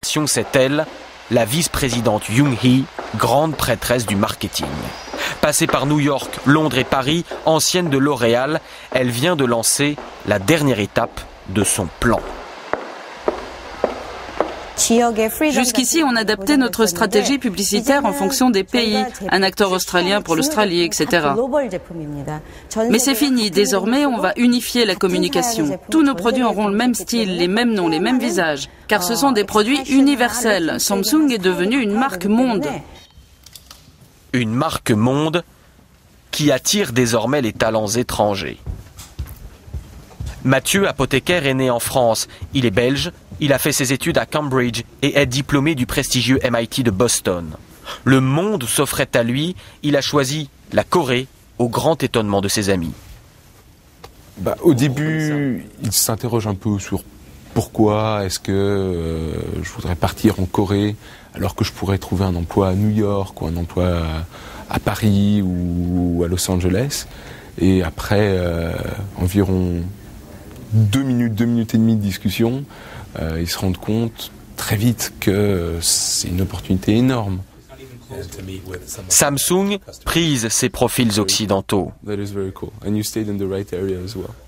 direction, c'est elle, la vice-présidente Young-hee, grande prêtresse du marketing. Passée par New York, Londres et Paris, ancienne de L'Oréal, elle vient de lancer la dernière étape de son plan. Jusqu'ici, on adaptait notre stratégie publicitaire en fonction des pays, un acteur australien pour l'Australie, etc. Mais c'est fini, désormais on va unifier la communication. Tous nos produits auront le même style, les mêmes noms, les mêmes visages, car ce sont des produits universels. Samsung est devenue une marque monde. Une marque monde qui attire désormais les talents étrangers. Mathieu, apothicaire, est né en France. Il est belge, il a fait ses études à Cambridge et est diplômé du prestigieux MIT de Boston. Le monde s'offrait à lui, il a choisi la Corée, au grand étonnement de ses amis. Au début, il s'interroge un peu sur pourquoi est-ce que je voudrais partir en Corée alors que je pourrais trouver un emploi à New York ou un emploi à Paris ou à Los Angeles. Et après environ 2 minutes et demie de discussion, ils se rendent compte très vite que c'est une opportunité énorme. Samsung prise ses profils occidentaux.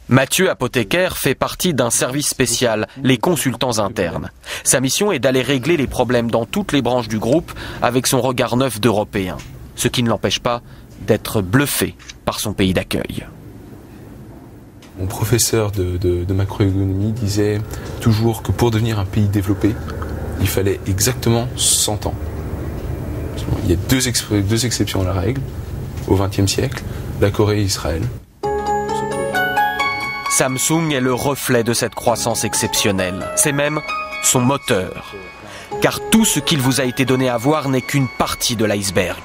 Mathieu, apothicaire, fait partie d'un service spécial, les consultants internes. Sa mission est d'aller régler les problèmes dans toutes les branches du groupe avec son regard neuf d'Européen, ce qui ne l'empêche pas d'être bluffé par son pays d'accueil. Mon professeur de macroéconomie disait toujours que pour devenir un pays développé, il fallait exactement 100 ans. Il y a deux exceptions à la règle, au XXe siècle, la Corée et Israël. Samsung est le reflet de cette croissance exceptionnelle. C'est même son moteur. Car tout ce qu'il vous a été donné à voir n'est qu'une partie de l'iceberg.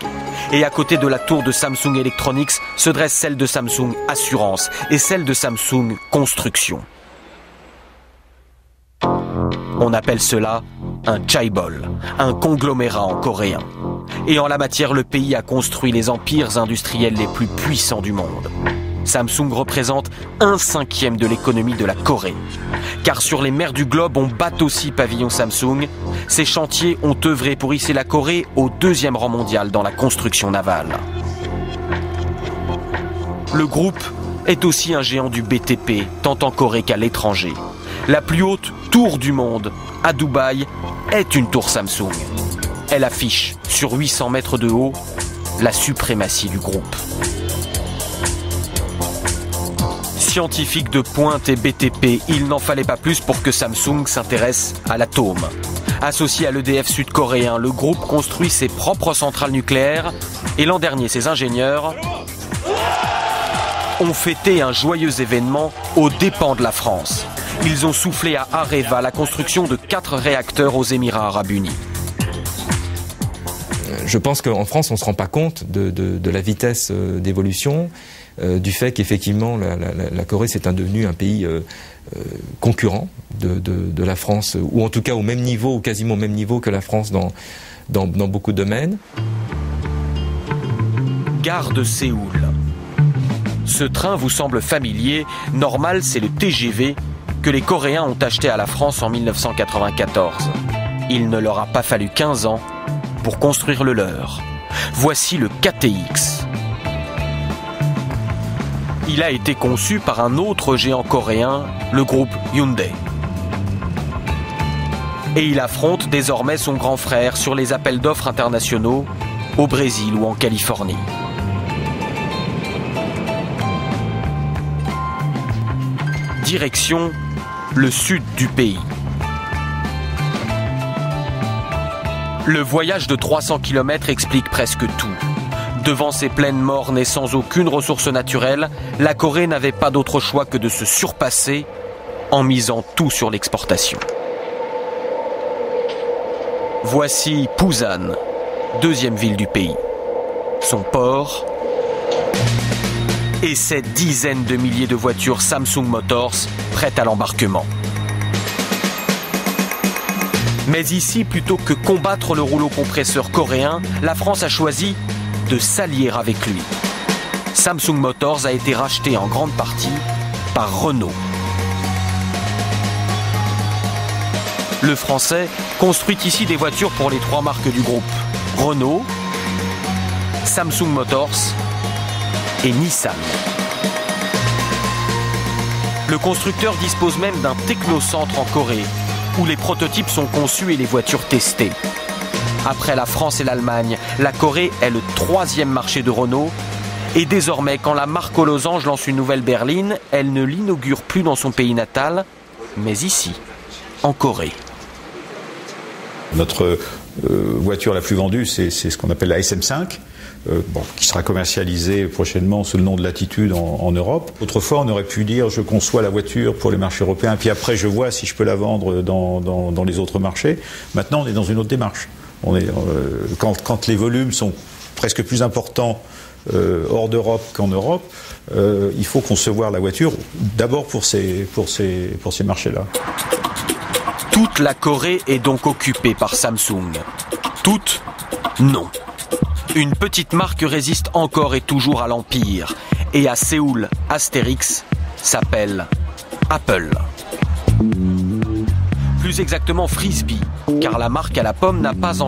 Et à côté de la tour de Samsung Electronics se dresse celle de Samsung Assurance et celle de Samsung Construction. On appelle cela un chaebol, un conglomérat en coréen. Et en la matière, le pays a construit les empires industriels les plus puissants du monde. Samsung représente 1/5 de l'économie de la Corée. Car sur les mers du globe, on bat aussi pavillon Samsung. Ces chantiers ont œuvré pour hisser la Corée au 2e rang mondial dans la construction navale. Le groupe est aussi un géant du BTP, tant en Corée qu'à l'étranger. La plus haute tour du monde, à Dubaï, est une tour Samsung. Elle affiche, sur 800 mètres de haut, la suprématie du groupe. Scientifique de pointe et BTP, il n'en fallait pas plus pour que Samsung s'intéresse à l'atome. Associé à l'EDF sud-coréen, le groupe construit ses propres centrales nucléaires et l'an dernier, ses ingénieurs ont fêté un joyeux événement aux dépens de la France. Ils ont soufflé à Areva la construction de 4 réacteurs aux Émirats arabes unis. Je pense qu'en France, on ne se rend pas compte de la vitesse d'évolution, du fait qu'effectivement la Corée c'est devenu un pays concurrent de la France, ou en tout cas au même niveau, ou quasiment au même niveau que la France dans beaucoup de domaines. Gare de Séoul. Ce train vous semble familier. Normal, c'est le TGV que les Coréens ont acheté à la France en 1994. Il ne leur a pas fallu 15 ans pour construire le leur. Voici le KTX. Il a été conçu par un autre géant coréen, le groupe Hyundai. Et il affronte désormais son grand frère sur les appels d'offres internationaux au Brésil ou en Californie. Direction le sud du pays. Le voyage de 300 km explique presque tout. Devant ces plaines mornes et sans aucune ressource naturelle, la Corée n'avait pas d'autre choix que de se surpasser en misant tout sur l'exportation. Voici Busan, 2e ville du pays. Son port et ses dizaines de milliers de voitures Samsung Motors prêtes à l'embarquement. Mais ici, plutôt que combattre le rouleau compresseur coréen, la France a choisi de s'allier avec lui. Samsung Motors a été racheté en grande partie par Renault. Le Français construit ici des voitures pour les 3 marques du groupe: Renault, Samsung Motors et Nissan. Le constructeur dispose même d'un technocentre en Corée, où les prototypes sont conçus et les voitures testées. Après la France et l'Allemagne, la Corée est le 3e marché de Renault. Et désormais, quand la marque aux losanges lance une nouvelle berline, elle ne l'inaugure plus dans son pays natal, mais ici, en Corée. Notre voiture la plus vendue, c'est ce qu'on appelle la SM5, qui sera commercialisée prochainement sous le nom de Latitude en Europe. Autrefois, on aurait pu dire je conçois la voiture pour les marchés européens, puis après je vois si je peux la vendre dans les autres marchés. Maintenant, on est dans une autre démarche. Quand les volumes sont presque plus importants hors d'Europe qu'en Europe, il faut concevoir la voiture d'abord pour ces marchés-là. Toute la Corée est donc occupée par Samsung. Toute? Non. Une petite marque résiste encore et toujours à l'Empire. Et à Séoul, Astérix s'appelle Apple. Plus exactement Frisbee, car la marque à la pomme n'a pas